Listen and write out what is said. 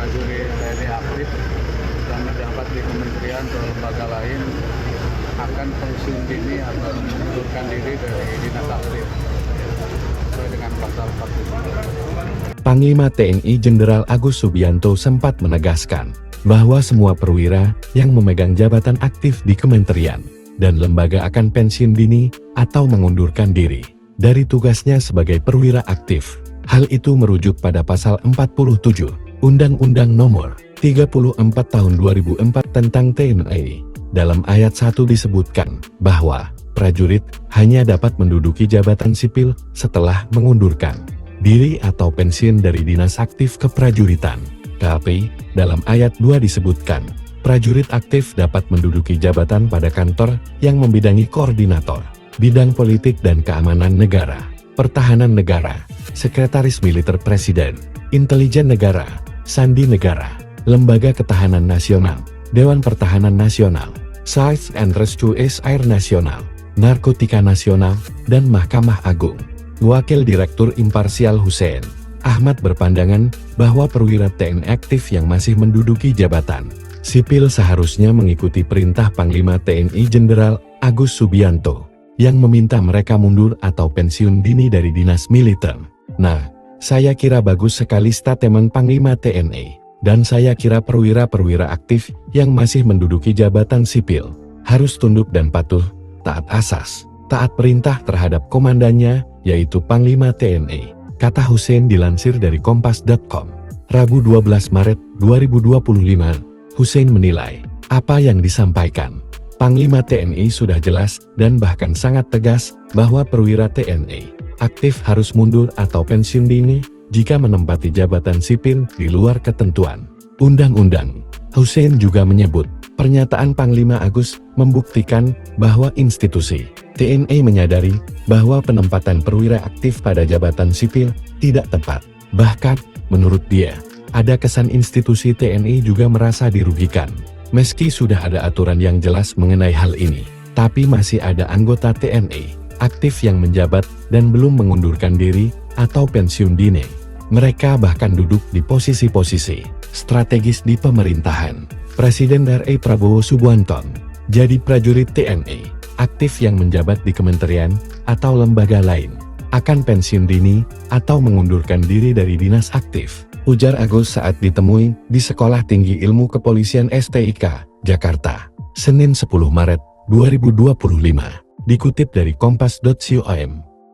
prajurit TNI aktif dan menjabat di kementerian atau lembaga lain akan pensiun dini atau mengundurkan diri dari dinas aktif sesuai dengan pasal 49. Panglima TNI Jenderal Agus Subianto sempat menegaskan bahwa semua perwira yang memegang jabatan aktif di kementerian dan lembaga akan pensiun dini atau mengundurkan diri dari tugasnya sebagai perwira aktif. Hal itu merujuk pada pasal 47 Undang-Undang Nomor 34 Tahun 2004 tentang TNI. Dalam ayat 1 disebutkan bahwa prajurit hanya dapat menduduki jabatan sipil setelah mengundurkan diri atau pensiun dari dinas aktif keprajuritan. Tapi, dalam ayat 2 disebutkan, prajurit aktif dapat menduduki jabatan pada kantor yang membidangi koordinator bidang politik dan keamanan negara, pertahanan negara, sekretaris militer presiden, intelijen negara, sandi negara, lembaga ketahanan nasional, Dewan Pertahanan Nasional, Search and Rescue Air Nasional, Narkotika Nasional, dan Mahkamah Agung. Wakil Direktur Imparsial Hussein Ahmad berpandangan bahwa perwira TNI aktif yang masih menduduki jabatan sipil seharusnya mengikuti perintah Panglima TNI Jenderal Agus Subianto yang meminta mereka mundur atau pensiun dini dari dinas militer. Nah, saya kira bagus sekali statement Panglima TNI, dan saya kira perwira-perwira aktif yang masih menduduki jabatan sipil harus tunduk dan patuh, taat asas, taat perintah terhadap komandannya, yaitu Panglima TNI, kata Hussein dilansir dari Kompas.com. Rabu 12 Maret 2025, Hussein menilai, apa yang disampaikan Panglima TNI sudah jelas dan bahkan sangat tegas bahwa perwira TNI aktif harus mundur atau pensiun dini jika menempati jabatan sipil di luar ketentuan undang-undang. Hussein juga menyebut, pernyataan Panglima Agus membuktikan bahwa institusi TNI menyadari bahwa penempatan perwira aktif pada jabatan sipil tidak tepat. Bahkan, menurut dia, ada kesan institusi TNI juga merasa dirugikan. Meski sudah ada aturan yang jelas mengenai hal ini, tapi masih ada anggota TNI aktif yang menjabat dan belum mengundurkan diri atau pensiun dini. Mereka bahkan duduk di posisi-posisi strategis di pemerintahan. Presiden RI Prabowo Subianto jadi prajurit TNI aktif yang menjabat di kementerian atau lembaga lain akan pensiun dini atau mengundurkan diri dari dinas aktif, ujar Agus saat ditemui di Sekolah Tinggi Ilmu Kepolisian STIK, Jakarta, Senin 10 Maret 2025, dikutip dari Kompas.com.